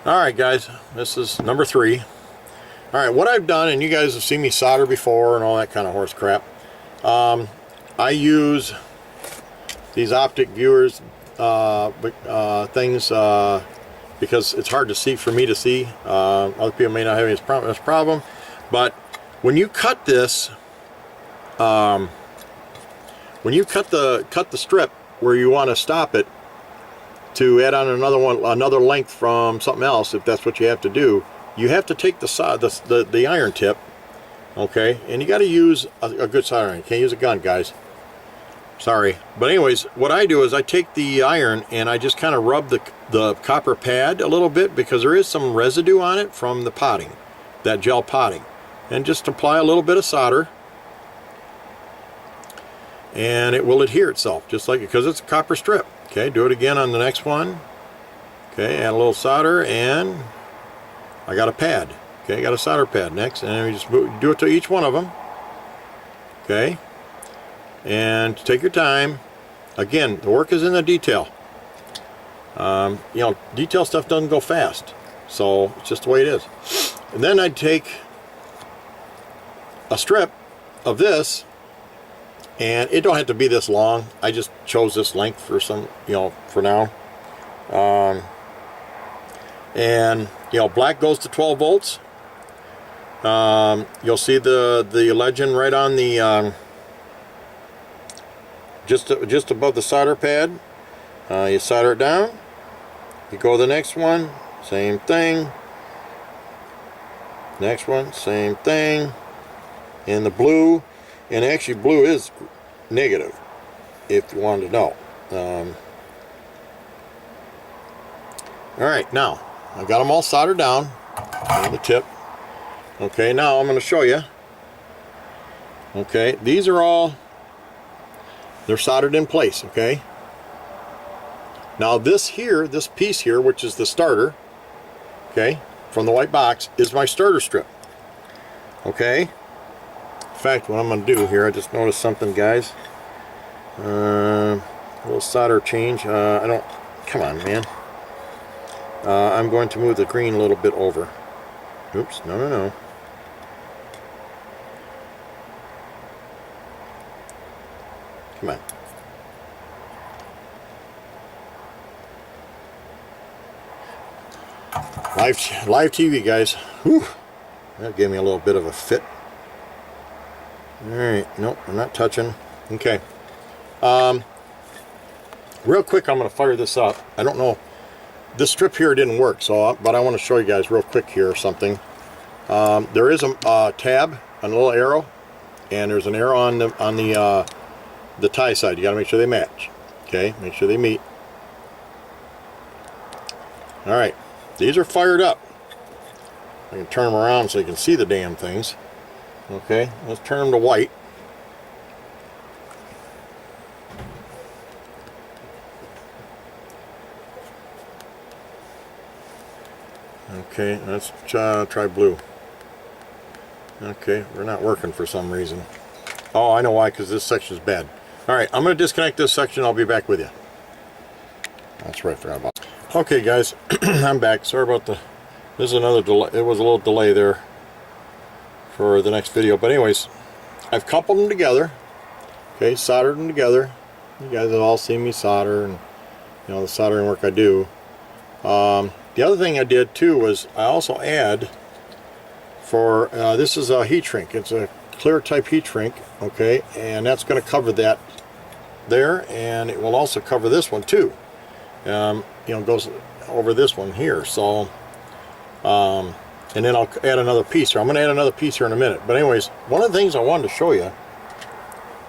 Alright guys, this is number 3. Alright, what I've done, and you guys have seen me solder before and all that kind of horse crap. I use these optic viewers things because it's hard to see for me to see. Other people may not have this problem. But when you cut this, when you cut the strip where you want to stop it to add on another length from something else, if that's what you have to do, you have to take the iron tip, okay, and you got to use a good soldering iron. You can't use a gun, guys. Sorry. But anyways, what I do is I take the iron and I just kind of rub the copper pad a little bit, because there is some residue on it from the potting, that gel potting, and just apply a little bit of solder, and it will adhere itself, just like, because it's a copper strip. Okay, do it again on the next one. Okay, add a little solder, and I got a pad. Okay, I got a solder pad next, and we just do it to each one of them. Okay, and take your time. Again, the work is in the detail. You know, detail stuff doesn't go fast, so it's just the way it is. And then I'd take a strip of this, and it don't have to be this long. I just chose this length for some, for now. And black goes to 12 volts. You'll see the legend right on the just above the solder pad. You solder it down. You go to the next one, same thing. Next one, same thing. And the blue. And actually blue is negative, if you wanted to know. Alright, now I've got them all soldered down on the tip. Okay, now I'm going to show you. Okay, these are all, they're soldered in place. Okay, now this piece here, which is the starter, okay, from the white box, is my starter strip. Okay, in fact, what I'm going to do here, I just noticed something, guys. A little solder change. Come on, man. I'm going to move the green a little bit over. Oops, no. Come on. Live TV, guys. Whew. That gave me a little bit of a fit. Alright, nope, I'm not touching. Okay. Real quick, I'm going to fire this up. I don't know. This strip here didn't work, but I want to show you guys real quick here or something. There is a tab, a little arrow, and there's an arrow on the tie side. You got to make sure they match. Okay, make sure they meet. Alright, these are fired up. I can turn them around so you can see the damn things. Okay, let's turn them to white. Okay, let's try blue. Okay, we're not working for some reason. Oh, I know why, because this section is bad. Alright, I'm going to disconnect this section. I'll be back with you. That's right, I forgot about it. Okay, guys, I'm back. Sorry about this is another delay. It was a little delay there for the next video, but anyways, I've coupled them together. Okay, soldered them together. You guys have all seen me solder, and the soldering work I do. The other thing I did too was I also add for this is a heat shrink. It's a clear type heat shrink. Okay, and that's going to cover that there, and it will also cover this one too. Goes over this one here. So and then I'll add another piece here. I'm going to add another piece here in a minute. But anyways, one of the things I wanted to show you,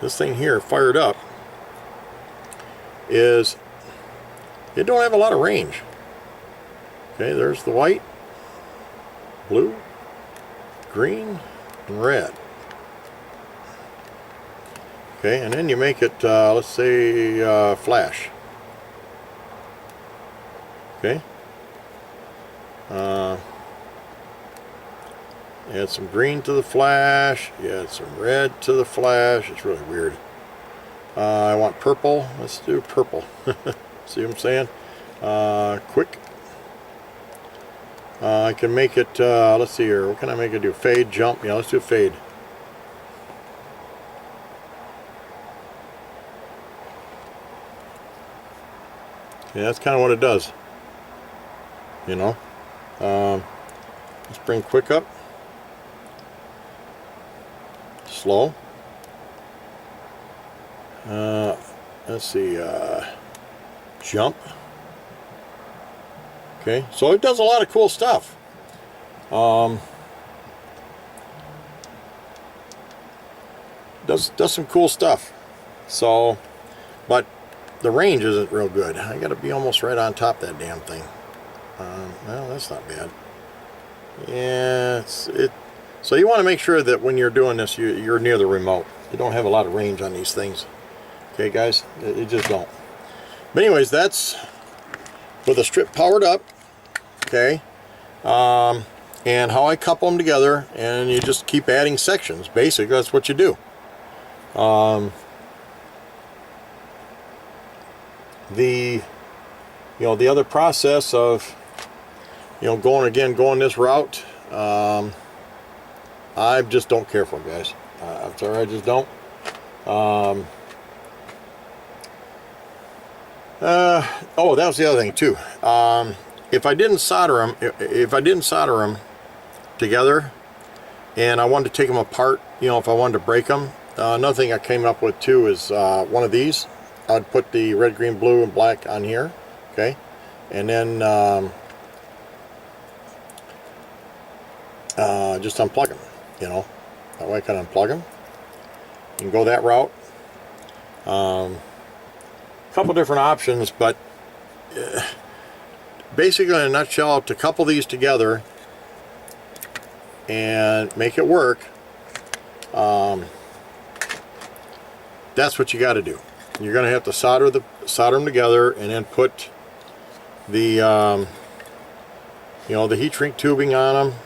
this thing here fired up, is it don't have a lot of range. Okay, there's the white, blue, green, and red. Okay, and then you make it, let's say, flash. Okay. Add some green to the flash, add some red to the flash. It's really weird. I want purple. Let's do purple. See what I'm saying? Quick. I can make it, let's see here, what can I make it do? Fade, jump, yeah, let's do fade. Yeah, that's kind of what it does, you know. Let's bring quick up, slow. Let's see, jump. Okay, so it does a lot of cool stuff. Does some cool stuff. So, but the range isn't real good. I got to be almost right on top of that damn thing. Well, that's not bad. Yeah, so you want to make sure that when you're doing this, you're near the remote. You don't have a lot of range on these things. Okay, guys, you just don't. But anyways, that's with the strip powered up. Okay, and how I couple them together, and you just keep adding sections. Basically, that's what you do. The other process of going this route, I just don't care for it, guys. I'm sorry, I just don't. Oh, that was the other thing too. If I didn't solder them, together, and I wanted to take them apart, if I wanted to break them, another thing I came up with too is one of these. I'd put the red, green, blue, and black on here, okay, and then just unplug them. That way I can unplug them. You can go that route. Couple different options, but basically in a nutshell, to couple these together and make it work, that's what you got to do. You're going to have to solder them together, and then put the the heat shrink tubing on them.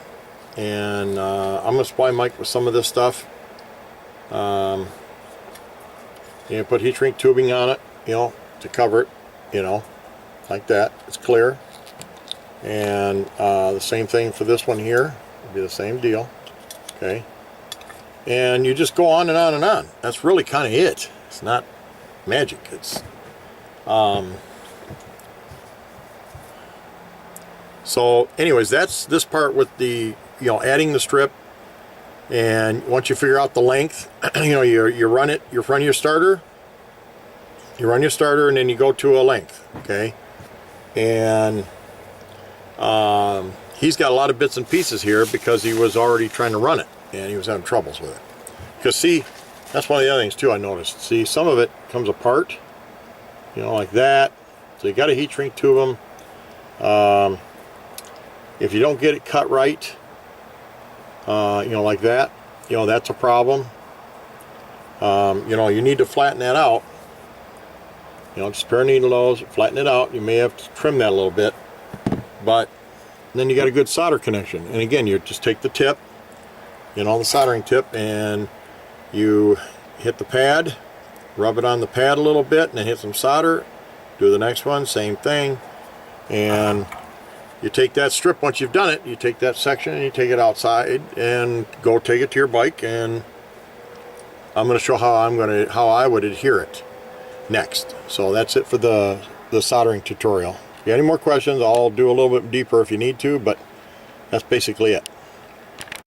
And I'm going to supply Mike with some of this stuff. Put heat shrink tubing on it, to cover it, like that. It's clear. And the same thing for this one here. It'll be the same deal. Okay. And you just go on and on and on. That's really kind of it. It's not magic. It's so anyways, that's this part with the adding the strip. And once you figure out the length, you run your starter. You run your starter, and then you go to a length, okay? And he's got a lot of bits and pieces here because he was already trying to run it, and he was having troubles with it. Because see, that's one of the other things too I noticed. See, some of it comes apart, like that. So you got to heat shrink tube them. If you don't get it cut right, like that, that's a problem. You need to flatten that out. Just a pair of needle nose, flatten it out. You may have to trim that a little bit, but then you got a good solder connection. And again, you just take the tip, the soldering tip, and you hit the pad, rub it on the pad a little bit, and then hit some solder. Do the next one, same thing. And you take that strip, once you've done it, you take that section and you take it outside and go take it to your bike, and I'm going to show how I would adhere it next. So that's it for the soldering tutorial. If you have any more questions, I'll do a little bit deeper if you need to, but that's basically it.